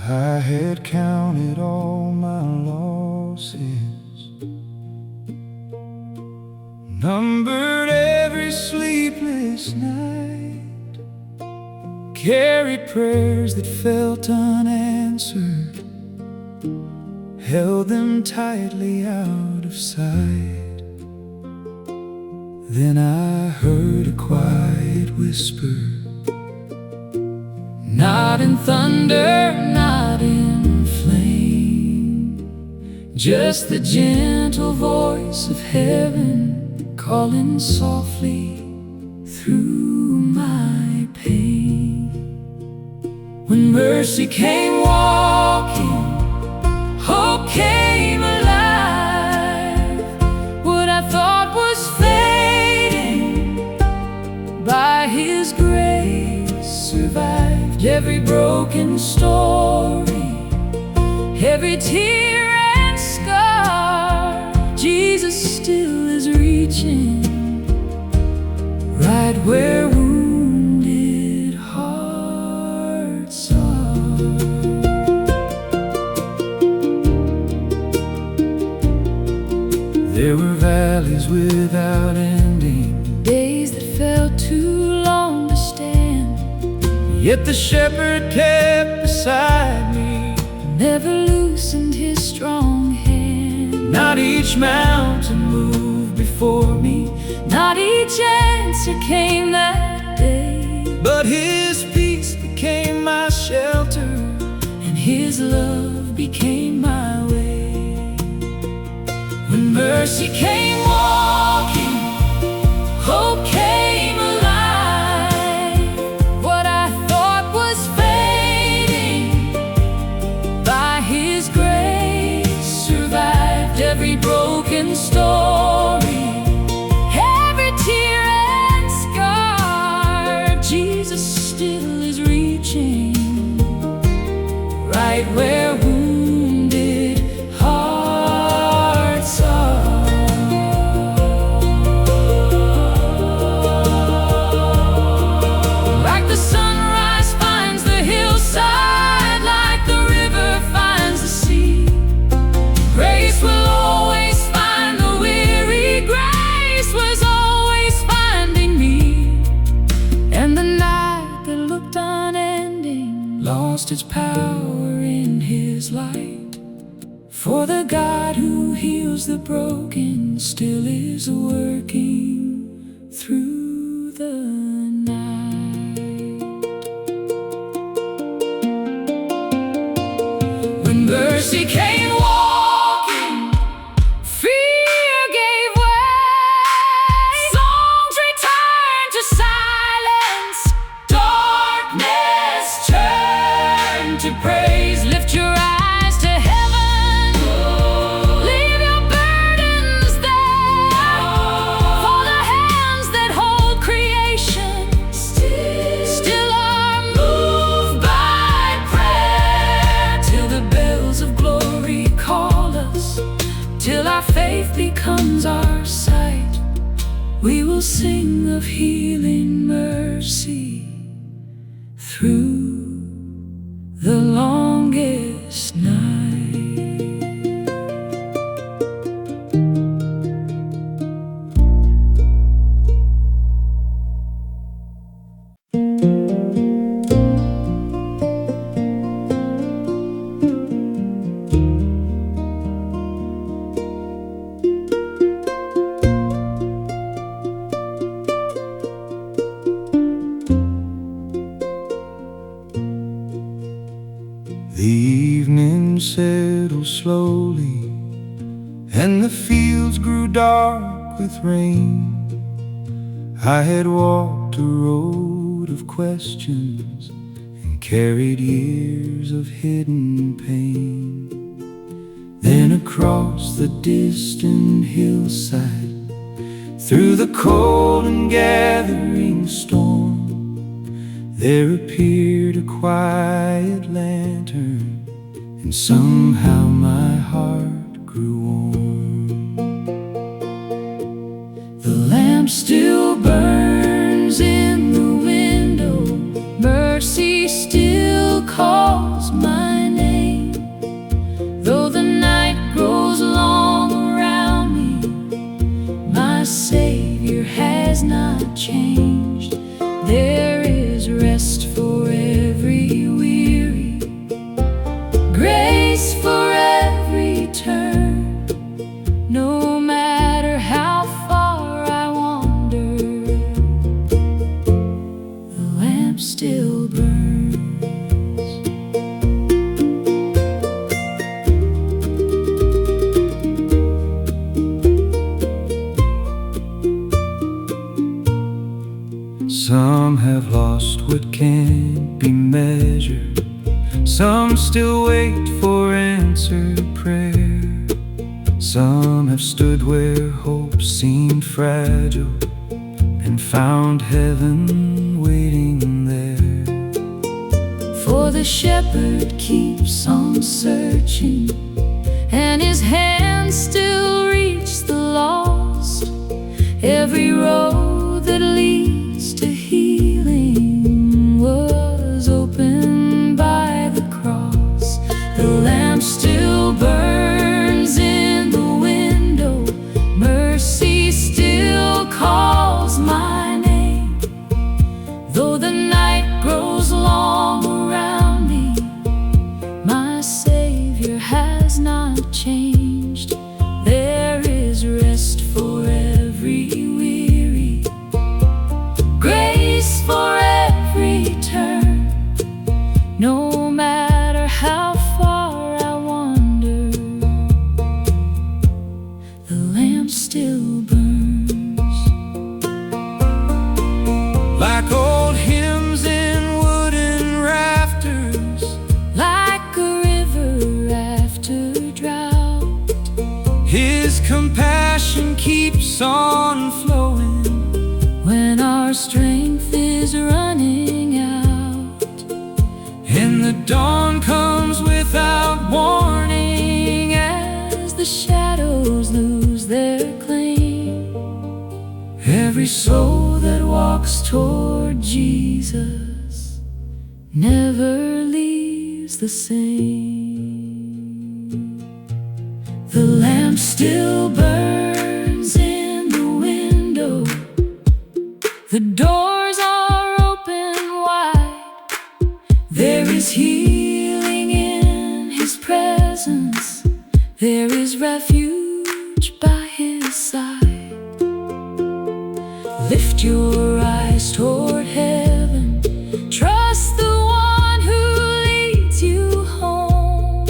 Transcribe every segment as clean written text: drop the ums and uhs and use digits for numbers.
I had counted all my losses, numbered every sleepless night, carried prayers that felt unanswered, held them tightly out of sight. Then I heard a quiet whisper, not in thunder, not in flame, just the gentle voice of heaven calling softly through my pain. When mercy came walking, hope came alive. What I thought was fading, by His grace survived. Every broken story, every tear and scar, Jesus still is reaching right where wounded hearts are. There were valleys without ending, days that felt too long to stand, yet the shepherd kept beside me, never loosened His strong hand. Not each mountain moved before me, not each answer came that day, but His peace became my shelter, and His love became my way. When mercy came walking, hope came alive. What I thought was fading, by His grace survived. Every broken story, every tear and scar, Jesus still is reaching right where wounded hearts are. Like the sunrise finds the hillside, like the river finds the sea, grace will always find the weary. Grace was always finding me. And the night that looked unending lost its power in His light, for the God who heals the broken still is working through the night. When mercy came walking, fear gave way, songs returned to silence, darkness turned to praise. Lift your eyes to heaven, leave your burdens there, for the hands that hold creation still are moved by prayer. Till the bells of glory call us, till our faith becomes our sight, we will sing of healing mercy through the longest night. The evening settled slowly, and the fields grew dark with rain. I had walked a road of questions and carried years of hidden pain. Then across the distant hillside, through the cold and gathering storm, there appeared a quiet lantern, and somehow my heart grew warm. The lamp still burns in the window, mercy still calls my name. still burns. Some have lost what can't be measured. Some still wait for answered prayer. Some have stood where hope seemed fragile and found heaven waiting there. For the shepherd keeps on searching, and his hand still reaches the lost. Every road that leads to healing was opened by the cross. The lamp still burns in the window. Mercy still calls my name. Though the night grows long around me, my Savior has not changed. There is rest for every weary, grace for every turn. No matter how far I wander, the lamp still burns. Like old hymns in wooden rafters, Like a river after drought, His compassion keeps on flowing. when our strength is running out, And the dawn comes without warning. as the shadows lose their claim, Every soul that walks toward Jesus never leaves the same. The lamp still burns in the window. The doors are open wide. There is healing in His presence. There is refuge by His side. Lift your eyes toward heaven. Trust the one who leads you home.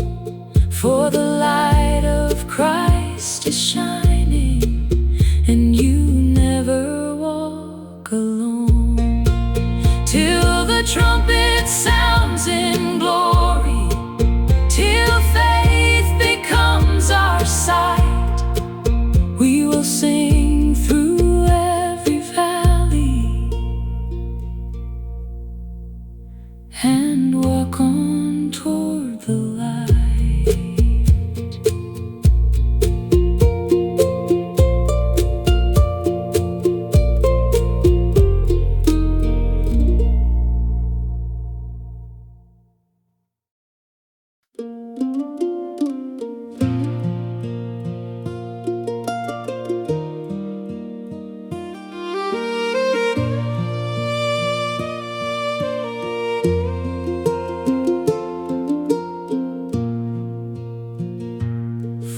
For the light of Christ is shining, and you never walk alone. Till the trumpet sounds in glory, till faith becomes our sight, we will sing through every valley and walk on toward the light.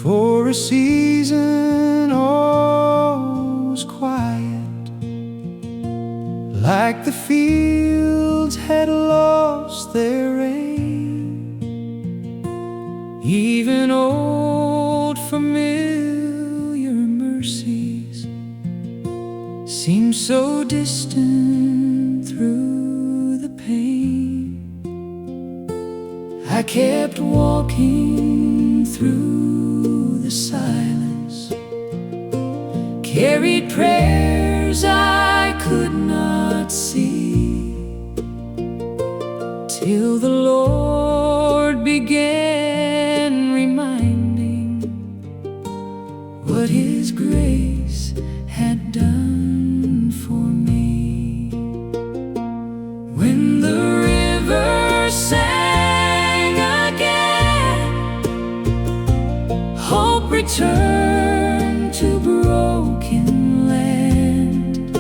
For a season all was quiet, like the fields had lost their rain. Even old familiar mercies seemed so distant through the pain. I kept walking through the silence, carried prayers I could not see, till the Lord began reminding what His grace had done for me. When the river sang again, hope returned to broken land.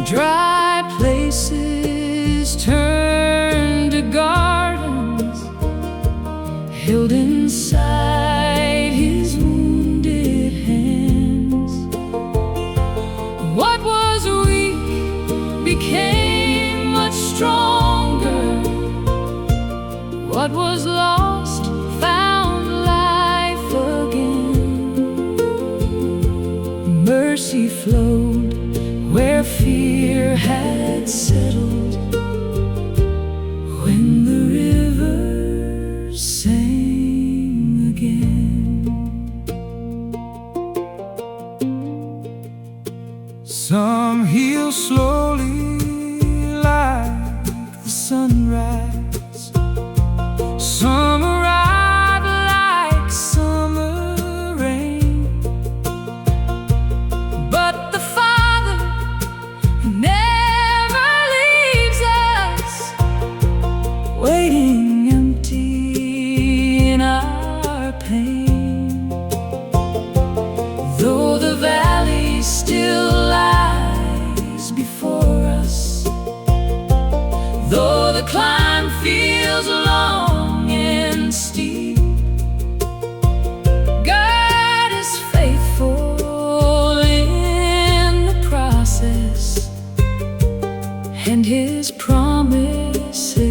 Dry places turned to gardens, held inside His wounded hands. What was weak became much stronger. What was lost found life again. Mercy flowed where fear had settled. When the river sang again. Some heal slowly like the sunrise. Some arrive like summer rain. But the Father never leaves us waiting empty in our pain. Though the valley still lies before us, though the climb feels long and steep, God is faithful in the process, and His promises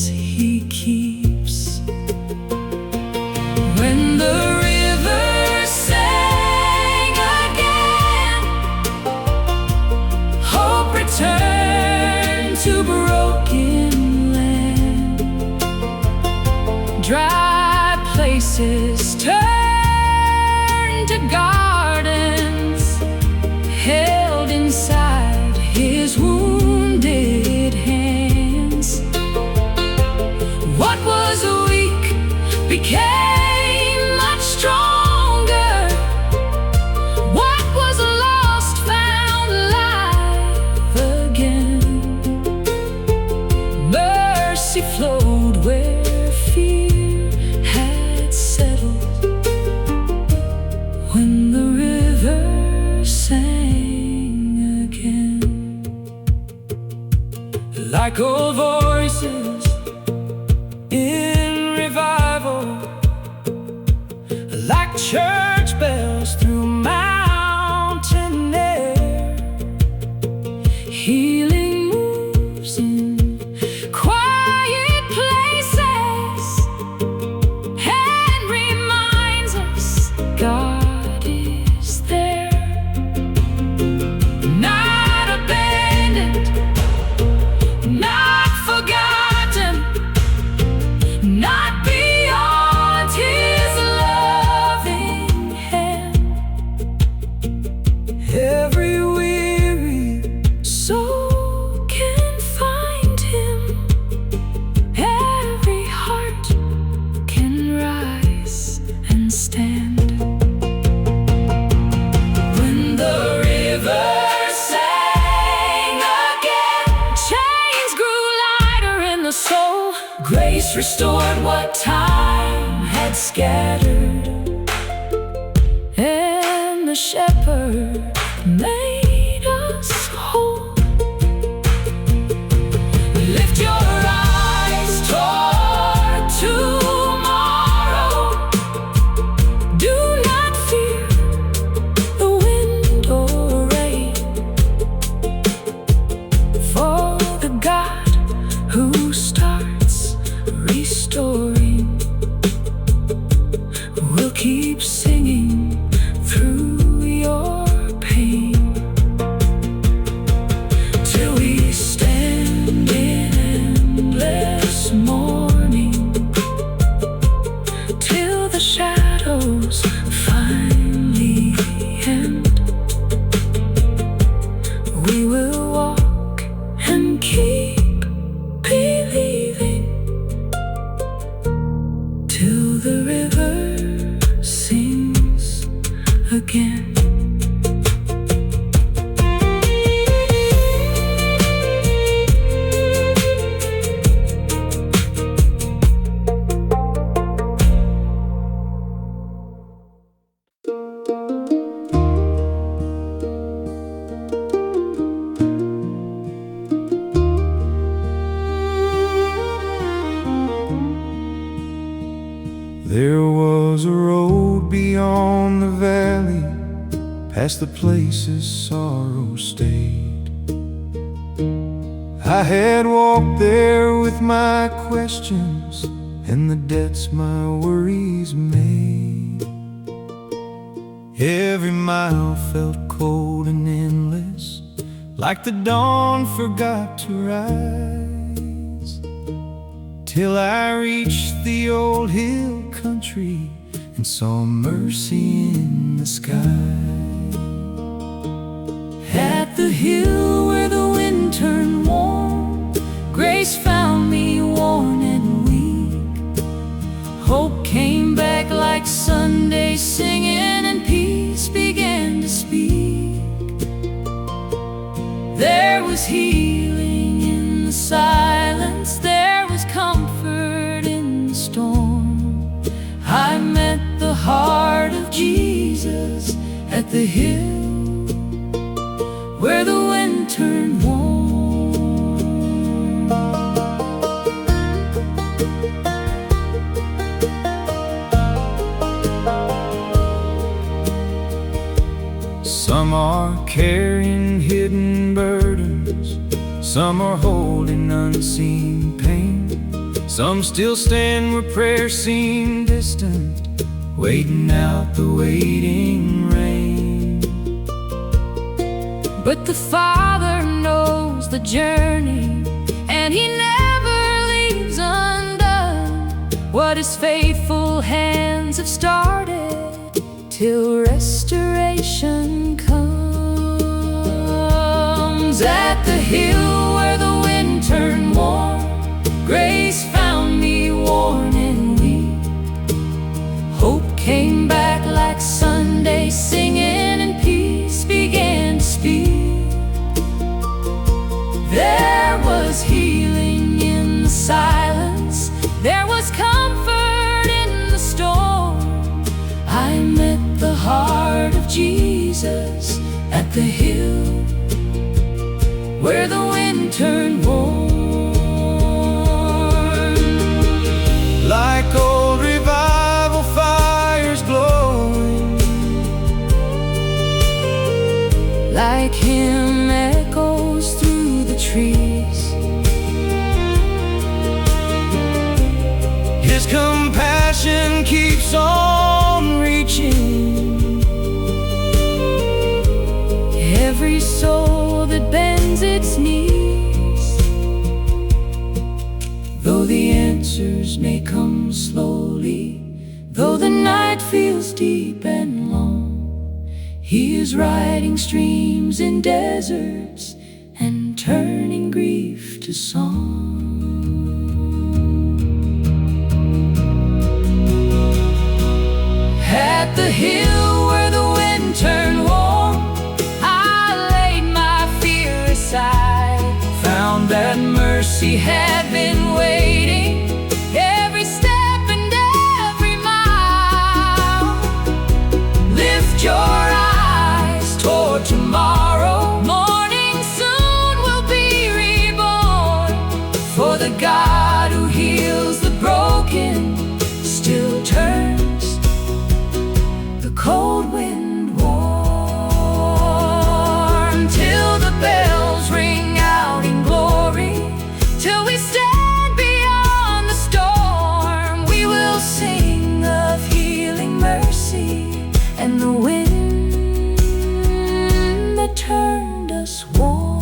He keeps. When the river sang again, hope returned to broken land. Dry places turned to gardens, held inside His wounded hands. What was weak became much stronger. What was lost found alive again. Mercy flowed where fear had settled. When the river sang again. Like old voices in revival, like church bells through mountain air, healing moves in quiet places and reminds us God is there. Not abandoned, not forgotten, not beyond His loving hand. Every weary soul can find Him. Every heart can rise and stand. When the river sang again, chains grew lighter in the soul. Grace restored what time had scattered, and the shepherd made us whole. Lift your eyes toward tomorrow. Do not fear the wind or rain, for the God who starts restoring will keep singing through your pain, till we stand in endless morning, till the shadows finally end. We will walk and keep believing till the river sings again. There was a road beyond the valley, past the places sorrow stayed. I had walked there with my questions and the debts my worries made. Every mile felt cold and endless, like the dawn forgot to rise, till I reached the old hill country and saw mercy in the sky. At the hill where the wind turned warm, grace found me worn and weak. Hope came back like Sunday singing, and peace began to speak. There was healing in the silence, there was comfort in the storm. I met the heart of Jesus at the hill where the wind turned warm. Some are carrying hidden burdens, some are holding unseen pain. Some still stand where prayer seemed distant, waiting out the waiting rain. But the Father knows the journey, and He never leaves undone what His faithful hands have started, till restoration comes. At the hill where the wind turned warm, grace found me worn and weak. Hope came back like Sunday singing, and peace began to speak. There was healing in the silence, there was comfort in the storm. I met the heart of Jesus at the hill where the wind turned warm. Like old revival fires glowing, like Him echoes through the trees. His compassion keeps on reaching every soul that bends its knees. Though the answers may come slowly, though the night feels deep and long, He is riding streams in deserts and turning grief to song. At the hill where the wind turned warm, I laid my fear aside, found that mercy had been waiting every step and every mile. Lift your eyes toward tomorrow, morning soon will be reborn. For the God who heals the broken still turns the cold wind warm, till the bells ring out in glory, till we stand beyond the storm. We will sing of healing mercy and the wind that turned us warm.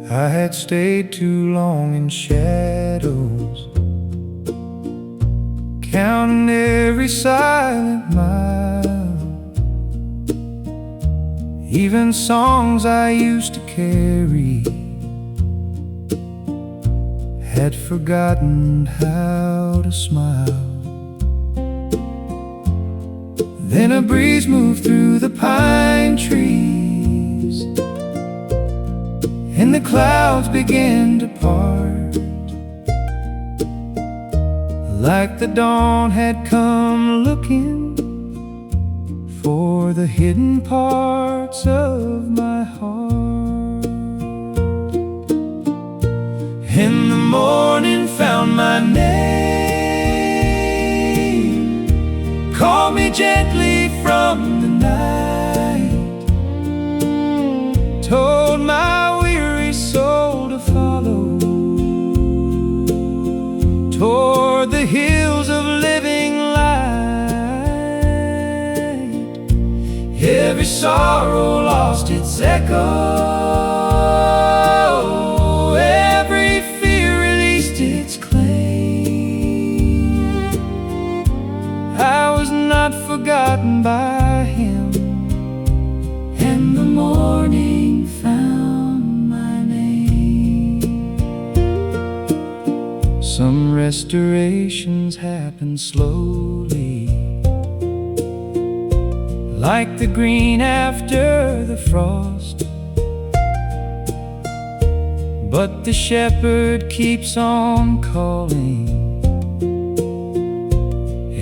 I had stayed too long in shadows, counting every silent mile. Even songs I used to carry, had forgotten how to smile. Then a breeze moved through the pine trees, and the clouds began to part, like the dawn had come looking for the hidden parts of my heart. And the morning found my name, called me gently from the night, told my weary soul to follow toward the hills of living light. Every sorrow lost its echo, every fear released its claim. I was not forgotten by him, and the morning found my name. Some restorations happen slowly, like the green after the frost, but the shepherd keeps on calling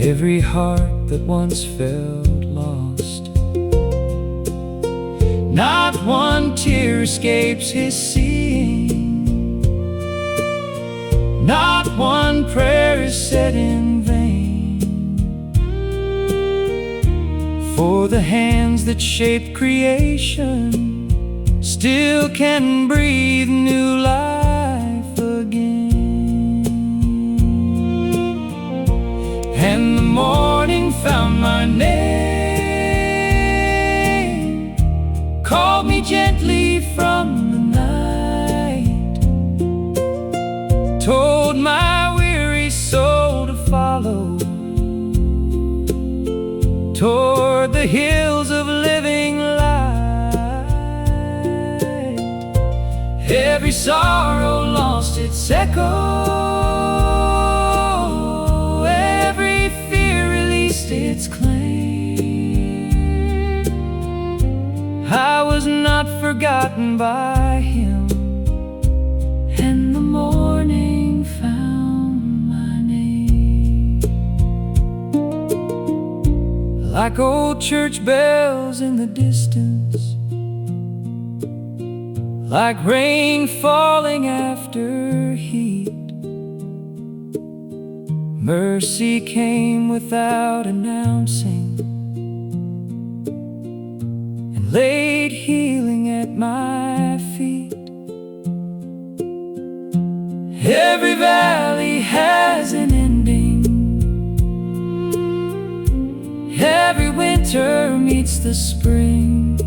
every heart that once felt lost. Not one tear escapes his seeing, not one prayer is said in vain, for the hands that shaped creation still can breathe new life again. And the morning found my name, called me gently from the night, told my weary soul to follow toward the hills of living light. Every sorrow lost its echo, every fear released its claim. I was not forgotten by him, and the morning found my name. Like old church bells in the distance, like rain falling after heat, mercy came without announcing and laid healing at my feet. Every valley has an ending, every winter meets the spring,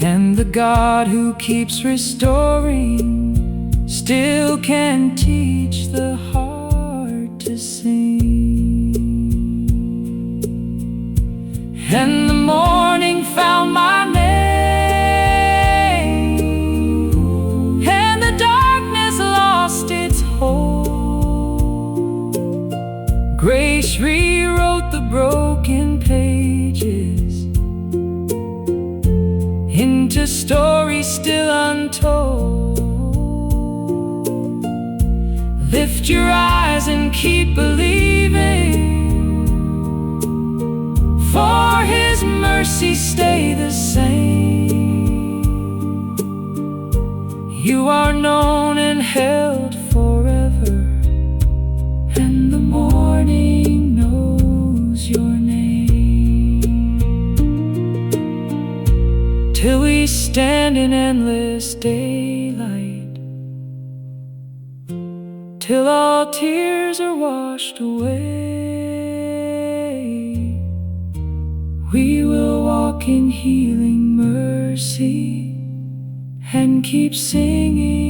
and the God who keeps restoring still can teach the heart to sing. And the morning found my name, and the darkness lost its hold. Grace rewrote the broken pages into stories still untold. Lift your eyes and keep believing, for his mercies stay the same. You are known and held forever, and the morning knows your name. Till we stand in endless daylight, till all tears are washed away, we will walk in healing mercy and keep singing.